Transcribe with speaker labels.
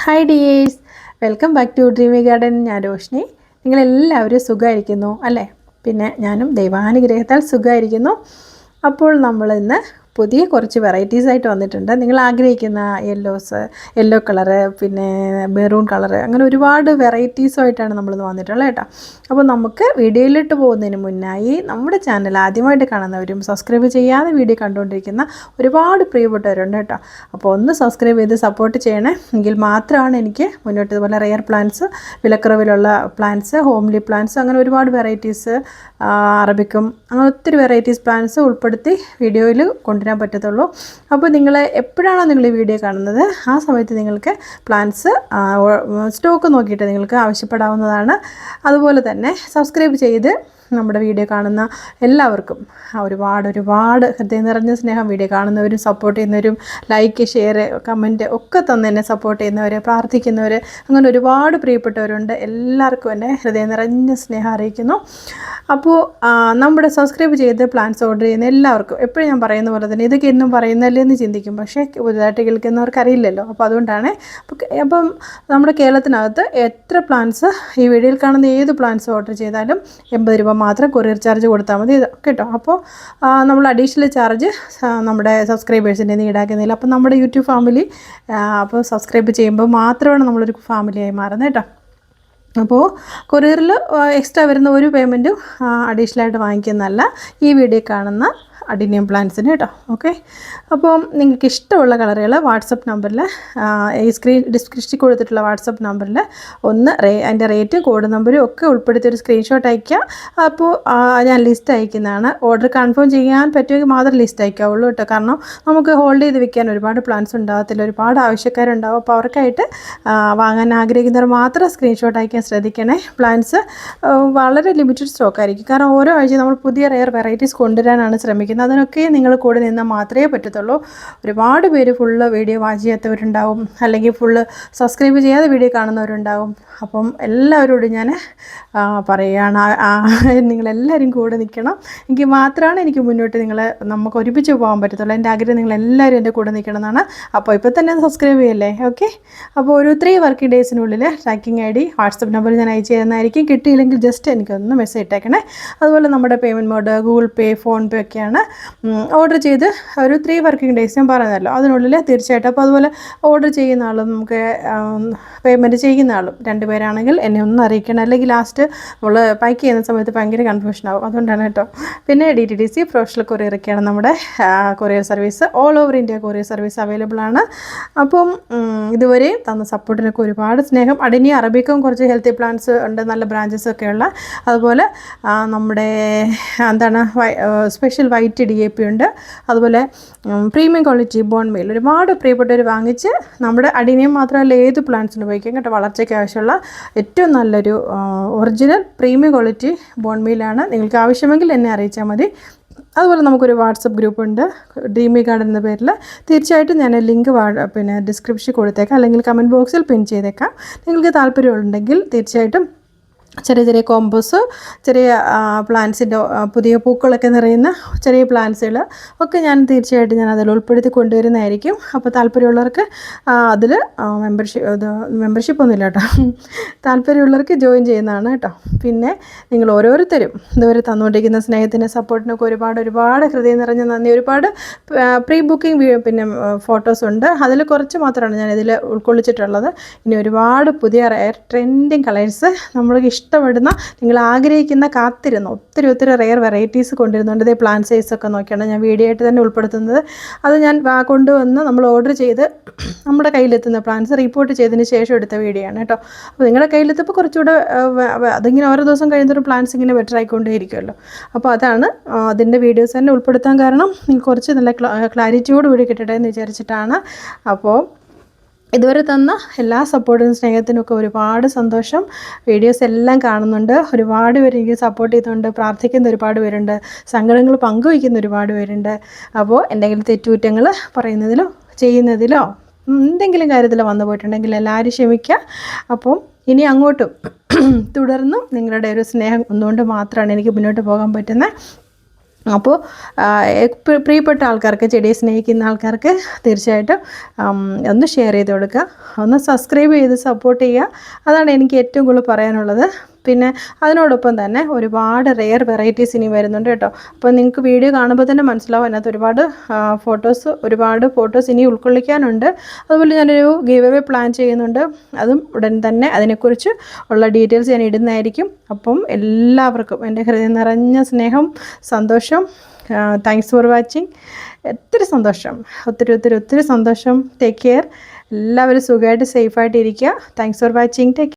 Speaker 1: Hi dears, welcome back to dreamy garden. ഞാൻ രോഷ്നി. നിങ്ങളെല്ലാവരും സുഖമായിരിക്കുന്നു അല്ലേ? പിന്നെ ഞാനും ദൈവാനുഗ്രഹത്താൽ സുഖമായിരിക്കുന്നു. അപ്പോൾ നമ്മളിന്ന് പുതിയ കുറച്ച് വെറൈറ്റീസ് ആയിട്ട് വന്നിട്ടുണ്ട്. നിങ്ങൾ ആഗ്രഹിക്കുന്ന യെല്ലോ കളറ്, പിന്നെ മെറൂൺ കളറ്, അങ്ങനെ ഒരുപാട് വെറൈറ്റീസുമായിട്ടാണ് നമ്മളിന്ന് വന്നിട്ടുള്ളത് കേട്ടോ. അപ്പോൾ നമുക്ക് വീഡിയോയിലിട്ട് പോകുന്നതിന് മുന്നായി നമ്മുടെ ചാനൽ ആദ്യമായിട്ട് കാണുന്നവരും സബ്സ്ക്രൈബ് ചെയ്യാതെ വീഡിയോ കണ്ടുകൊണ്ടിരിക്കുന്ന ഒരുപാട് പ്രിയപ്പെട്ടവരുണ്ട് കേട്ടോ. അപ്പോൾ ഒന്ന് സബ്സ്ക്രൈബ് ചെയ്ത് സപ്പോർട്ട് ചെയ്യണേ. എങ്കിൽ മാത്രമാണ് എനിക്ക് മുന്നോട്ട് ഇതുപോലെ റെയർ പ്ലാന്റ്സ്, വിലക്കുറവിലുള്ള പ്ലാന്റ്സ്, ഹോംലി പ്ലാന്റ്സ്, അങ്ങനെ ഒരുപാട് വെറൈറ്റീസ്, അറബിക്കും അങ്ങനെ ഒത്തിരി വെറൈറ്റീസ് പ്ലാന്റ്സ് ഉൾപ്പെടുത്തി വീഡിയോയിൽ കൊണ്ടുവരാൻ പറ്റത്തുള്ളൂ. അപ്പോൾ നിങ്ങൾ എപ്പോഴാണോ നിങ്ങൾ ഈ വീഡിയോ കാണുന്നത് ആ സമയത്ത് നിങ്ങൾക്ക് പ്ലാന്റ്സ് സ്റ്റോക്ക് നോക്കിയിട്ട് നിങ്ങൾക്ക് ആവശ്യപ്പെടാവുന്നതാണ്. അതുപോലെ തന്നെ സബ്സ്ക്രൈബ് ചെയ്ത് നമ്മുടെ വീഡിയോ കാണുന്ന എല്ലാവർക്കും ഒരുപാട് ഹൃദയം നിറഞ്ഞ സ്നേഹം. വീഡിയോ കാണുന്നവരും സപ്പോർട്ട് ചെയ്യുന്നവരും ലൈക്ക്, ഷെയർ, കമൻറ്റ് ഒക്കെ തന്നെ എന്നെ സപ്പോർട്ട് ചെയ്യുന്നവർ, പ്രാർത്ഥിക്കുന്നവർ, അങ്ങനെ ഒരുപാട് പ്രിയപ്പെട്ടവരുണ്ട്. എല്ലാവർക്കും എന്നെ ഹൃദയം നിറഞ്ഞ സ്നേഹം അറിയിക്കുന്നു. അപ്പോൾ നമ്മുടെ സബ്സ്ക്രൈബ് ചെയ്ത് പ്ലാന്റ്സ് ഓർഡർ ചെയ്യുന്ന എല്ലാവർക്കും എപ്പോഴും ഞാൻ പറയുന്ന പോലെ തന്നെ ഇതൊക്കെ എന്നും പറയുന്നല്ലേ എന്ന് ചിന്തിക്കും. പക്ഷേ പുതുതായിട്ട് കേൾക്കുന്നവർക്ക് അറിയില്ലല്ലോ. അപ്പോൾ അതുകൊണ്ടാണ്. അപ്പം നമ്മുടെ കേരളത്തിനകത്ത് എത്ര പ്ലാന്റ്സ്, ഈ വീഡിയോയിൽ കാണുന്ന ഏത് പ്ലാന്റ്സ് ഓർഡർ ചെയ്താലും 80 രൂപ മാത്രം കൊറിയർ ചാർജ് കൊടുത്താൽ മതി കേട്ടോ. അപ്പോൾ നമ്മൾ അഡീഷണൽ ചാർജ് നമ്മുടെ സബ്സ്ക്രൈബേഴ്സിൻ്റെ ഈടാക്കുന്നില്ല. അപ്പോൾ നമ്മുടെ യൂട്യൂബ് ഫാമിലി അപ്പോൾ സബ്സ്ക്രൈബ് ചെയ്യുമ്പോൾ മാത്രമാണ് നമ്മളൊരു ഫാമിലിയായി മാറുന്നത് കേട്ടോ. അപ്പോൾ കൊറിയറിൽ എക്സ്ട്രാ വരുന്ന ഒരു പേയ്മെൻറ്റും അഡീഷണലായിട്ട് വാങ്ങിക്കുന്നതല്ല ഈ വീഡിയോ കാണുന്ന അഡിനിയം പ്ലാന്റ്സിന് കേട്ടോ. ഓക്കെ, അപ്പോൾ നിങ്ങൾക്ക് ഇഷ്ടമുള്ള കളറുകൾ വാട്സപ്പ് നമ്പറിൽ, ഈ ഡിസ്ക്രിപ്ഷനിൽ കൊടുത്തിട്ടുള്ള വാട്സപ്പ് നമ്പറിൽ അതിൻ്റെ റേറ്റ്, കോഡ് നമ്പരും ഒക്കെ ഉൾപ്പെടുത്തി ഒരു സ്ക്രീൻഷോട്ട് അയയ്ക്കുക. അപ്പോൾ ഞാൻ ലിസ്റ്റ് അയക്കുന്നതാണ്. ഓർഡർ കൺഫേം ചെയ്യാൻ പറ്റുമെങ്കിൽ മാത്രം ലിസ്റ്റ് അയക്കാവുള്ളൂ കേട്ടോ. കാരണം നമുക്ക് ഹോൾഡ് ചെയ്ത് വെക്കാൻ ഒരുപാട് പ്ലാന്റ്സ് ഉണ്ടാകത്തില്ല, ഒരുപാട് ആവശ്യക്കാരുണ്ടാവും. അപ്പോൾ അവർക്കായിട്ട് വാങ്ങാൻ ആഗ്രഹിക്കുന്നവർ മാത്രം സ്ക്രീൻഷോട്ട് അയക്കാൻ ശ്രദ്ധിക്കണേ. പ്ലാന്റ്സ് വളരെ ലിമിറ്റഡ് സ്റ്റോക്ക് ആയിരിക്കും. കാരണം ഓരോ ആഴ്ചയും നമ്മൾ പുതിയ റെയർ വെറൈറ്റീസ് കൊണ്ടുവരാനാണ് ശ്രമിക്കുന്നത്. അതിനൊക്കെ നിങ്ങൾ കൂടെ നിന്നാൽ മാത്രമേ പറ്റത്തുള്ളൂ. ഒരുപാട് പേര് ഫുള്ള് വീഡിയോ വാച്ച് ചെയ്യാത്തവരുണ്ടാവും, അല്ലെങ്കിൽ ഫുള്ള് സബ്സ്ക്രൈബ് ചെയ്യാതെ വീഡിയോ കാണുന്നവരുണ്ടാവും. അപ്പം എല്ലാവരോടും ഞാൻ പറയുകയാണ്, നിങ്ങളെല്ലാവരും കൂടെ നിൽക്കണം. എങ്കിൽ മാത്രമാണ് എനിക്ക് മുന്നോട്ട് നമുക്ക് ഒരുമിച്ച് പോകാൻ പറ്റത്തുള്ളൂ. എൻ്റെ ആഗ്രഹം നിങ്ങളെല്ലാവരും എൻ്റെ കൂടെ നിൽക്കണം എന്നാണ്. അപ്പോൾ ഇപ്പോൾ തന്നെ സബ്സ്ക്രൈബ് ചെയ്യല്ലേ? ഓക്കെ. അപ്പോൾ ഒരു 3 വർക്കിംഗ് ഡേയ്സിനുള്ളിൽ ട്രാക്കിംഗ് ID വാട്സപ്പ് നമ്പറിൽ ഞാൻ അയച്ചു തരുന്നതായിരിക്കും. കിട്ടിയില്ലെങ്കിൽ ജസ്റ്റ് എനിക്കൊന്ന് മെസ്സേജ് ഇട്ടേക്കണേ. അതുപോലെ നമ്മുടെ പേയ്മെൻറ്റ് മോഡ് ഗൂഗിൾ പേ, ഫോൺ പേ ഒക്കെയാണ്. ഓർഡർ ചെയ്ത് ഒരു 3 വർക്കിംഗ് ഡേയ്സ് ഞാൻ പറഞ്ഞല്ലോ, അതിനുള്ളിൽ തീർച്ചയായിട്ടും. അപ്പോൾ അതുപോലെ ഓർഡർ ചെയ്യുന്ന ആളും നമുക്ക് പേയ്മെൻറ്റ് ചെയ്യുന്ന ആളും 2 പേരാണെങ്കിൽ എന്നെ ഒന്ന് അറിയിക്കണം. അല്ലെങ്കിൽ ലാസ്റ്റ് നമ്മൾ പാക്ക് ചെയ്യുന്ന സമയത്ത് ഭയങ്കര കൺഫ്യൂഷൻ ആവും. അതുകൊണ്ടാണ് കേട്ടോ. പിന്നെ DTDC പ്രൊഫഷണൽ കൊറിയർ ഒക്കെയാണ് നമ്മുടെ courier service. All over India courier service available ആണ്. അപ്പം ഇതുവരെ തന്ന സപ്പോർട്ടിനൊക്കെ ഒരുപാട് സ്നേഹം. അഡിനി അറബിക്കും കുറച്ച് ഹെൽത്തി പ്ലാന്റ്സ് ഉണ്ട്, നല്ല ബ്രാഞ്ചസ് ഒക്കെയുള്ള. അതുപോലെ നമ്മുടെ സ്പെഷ്യൽ വൈറ്റ് DAP ഉണ്ട്. അതുപോലെ പ്രീമിയം ക്വാളിറ്റി ബോൺ മെയിൽ ഒരുപാട് പ്രിയപ്പെട്ടവർ വാങ്ങിച്ച് നമ്മുടെ അഡിനിയം മാത്രമല്ല ഏത് പ്ലാന്റ്സിന് ഉപയോഗിക്കാം കേട്ടോ. വളർച്ചയ്ക്ക് ആവശ്യമുള്ള ഏറ്റവും നല്ലൊരു ഒറിജിനൽ പ്രീമിയം ക്വാളിറ്റി ബോൺ മെയിലാണ്. നിങ്ങൾക്ക് ആവശ്യമെങ്കിൽ എന്നെ അറിയിച്ചാൽ മതി. അതുപോലെ നമുക്കൊരു വാട്സപ്പ് ഗ്രൂപ്പുണ്ട്, ഡ്രീമി ഗാർഡൻ എന്ന പേരിൽ. തീർച്ചയായിട്ടും ഞാൻ ലിങ്ക് ഡിസ്ക്രിപ്ഷനിൽ കൊടുത്തേക്കാം, അല്ലെങ്കിൽ കമൻറ്റ് ബോക്സിൽ പിൻ ചെയ്തേക്കാം. നിങ്ങൾക്ക് താല്പര്യമുണ്ടെങ്കിൽ തീർച്ചയായിട്ടും ചെറിയ കോമ്പോസ്, ചെറിയ പ്ലാന്റ്സിൻ്റെ പുതിയ പൂക്കളൊക്കെ നിറയുന്ന ചെറിയ പ്ലാന്റ്സുകൾ ഒക്കെ ഞാൻ തീർച്ചയായിട്ടും അതിൽ ഉൾപ്പെടുത്തി കൊണ്ടുവരുന്നതായിരിക്കും. അപ്പോൾ താല്പര്യമുള്ളവർക്ക് അതിൽ മെമ്പർഷിപ്പൊന്നുമില്ല കേട്ടോ. താല്പര്യമുള്ളവർക്ക് ജോയിൻ ചെയ്യുന്നതാണ് കേട്ടോ. പിന്നെ നിങ്ങൾ ഓരോരുത്തരും ഇതുവരെ തന്നുകൊണ്ടിരിക്കുന്ന സ്നേഹത്തിൻ്റെ സപ്പോർട്ടിനൊക്കെ ഒരുപാട് ഹൃദയം നിറഞ്ഞ നന്ദി. ഒരുപാട് പ്രീ ബുക്കിംഗ് പിന്നെ ഫോട്ടോസ് ഉണ്ട്. അതിൽ കുറച്ച് മാത്രമാണ് ഞാൻ ഇതിൽ ഉൾക്കൊള്ളിച്ചിട്ടുള്ളത്. ഇനി ഒരുപാട് പുതിയ ട്രെൻഡിങ് കളേഴ്സ് നമ്മൾക്ക് ഇഷ്ടപ്പെടുന്ന, നിങ്ങൾ ആഗ്രഹിക്കുന്ന, കാത്തിരുന്ന ഒത്തിരി റെയർ വെറൈറ്റീസ് കൊണ്ടുവരുന്നുണ്ട്. ഇതേ പ്ലാന്റ് സൈസൊക്കെ നോക്കിയാണ് ഞാൻ വീഡിയോ ആയിട്ട് തന്നെ ഉൾപ്പെടുത്തുന്നത്. അത് ഞാൻ കൊണ്ടുവന്ന് നമ്മൾ ഓർഡർ ചെയ്ത് നമ്മുടെ കയ്യിലെത്തുന്ന പ്ലാന്റ്സ് റിപ്പോർട്ട് ചെയ്തതിന് ശേഷം എടുത്ത വീഡിയോ ആണ് കേട്ടോ. അപ്പോൾ നിങ്ങളുടെ കയ്യിലെത്തപ്പോൾ കുറച്ചുകൂടെ അതിങ്ങനെ ഓരോ ദിവസം കഴിയുന്നൊരു പ്ലാന്റ്സ് ഇങ്ങനെ ബെറ്റർ ആയിക്കൊണ്ടേയിരിക്കുമല്ലോ. അപ്പോൾ അതാണ് അതിൻ്റെ വീഡിയോസ് തന്നെ ഉൾപ്പെടുത്താൻ കാരണം. കുറച്ച് നല്ല ക്ലാരിറ്റിയോട് കൂടി കിട്ടട്ടെ എന്ന് വിചാരിച്ചിട്ടാണ്. അപ്പോൾ ഇതുവരെ തന്ന എല്ലാ സപ്പോർട്ടിനും സ്നേഹത്തിനൊക്കെ ഒരുപാട് സന്തോഷം. വീഡിയോസ് എല്ലാം കാണുന്നുണ്ട്. ഒരുപാട് പേര് എനിക്ക് സപ്പോർട്ട് ചെയ്തുകൊണ്ട് പ്രാർത്ഥിക്കുന്ന ഒരുപാട് പേരുണ്ട്. സങ്കടങ്ങൾ പങ്കുവയ്ക്കുന്ന ഒരുപാട് പേരുണ്ട്. അപ്പോൾ എന്തെങ്കിലും തെറ്റുകുറ്റങ്ങൾ പറയുന്നതിലോ ചെയ്യുന്നതിലോ എന്തെങ്കിലും കാര്യത്തിൽ വന്നു പോയിട്ടുണ്ടെങ്കിൽ എല്ലാവരും ക്ഷമിക്കുക. അപ്പം ഇനി അങ്ങോട്ടും തുടർന്നും നിങ്ങളുടെ ഒരു സ്നേഹം ഒന്നുകൊണ്ട് മാത്രമാണ് എനിക്ക് മുന്നോട്ട് പോകാൻ പറ്റുന്നത്. അപ്പോൾ പ്രിയപ്പെട്ട ആൾക്കാർക്ക്, ചെടിയെ സ്നേഹിക്കുന്ന ആൾക്കാർക്ക് തീർച്ചയായിട്ടും ഒന്ന് ഷെയർ ചെയ്ത് കൊടുക്കുക, ഒന്ന് സബ്സ്ക്രൈബ് ചെയ്ത് സപ്പോർട്ട് ചെയ്യുക. അതാണ് എനിക്ക് ഏറ്റവും കൂടുതൽ പറയാനുള്ളത്. പിന്നെ അതിനോടൊപ്പം തന്നെ ഒരുപാട് റെയർ വെറൈറ്റീസ് ഇനി വരുന്നുണ്ട് കേട്ടോ. അപ്പോൾ നിങ്ങൾക്ക് വീഡിയോ കാണുമ്പോൾ തന്നെ മനസ്സിലാവും, അതിനകത്ത് ഒരുപാട് ഫോട്ടോസ് ഇനി ഉൾക്കൊള്ളിക്കാനുണ്ട്. അതുപോലെ ഞാനൊരു ഗീവ് അവേ പ്ലാൻ ചെയ്യുന്നുണ്ട്, അതും ഉടൻ തന്നെ അതിനെക്കുറിച്ച് ഉള്ള ഡീറ്റെയിൽസ് ഞാൻ ഇടുന്നതായിരിക്കും. അപ്പം എല്ലാവർക്കും എൻ്റെ ഹൃദയം നിറഞ്ഞ സ്നേഹം, സന്തോഷം. Thanks for watching. ഒത്തിരി സന്തോഷം, ഒത്തിരി സന്തോഷം. Take care. എല്ലാവരും സുഖമായിട്ട് സേഫായിട്ട് ഇരിക്കുക. Thanks for watching. ടേക്ക്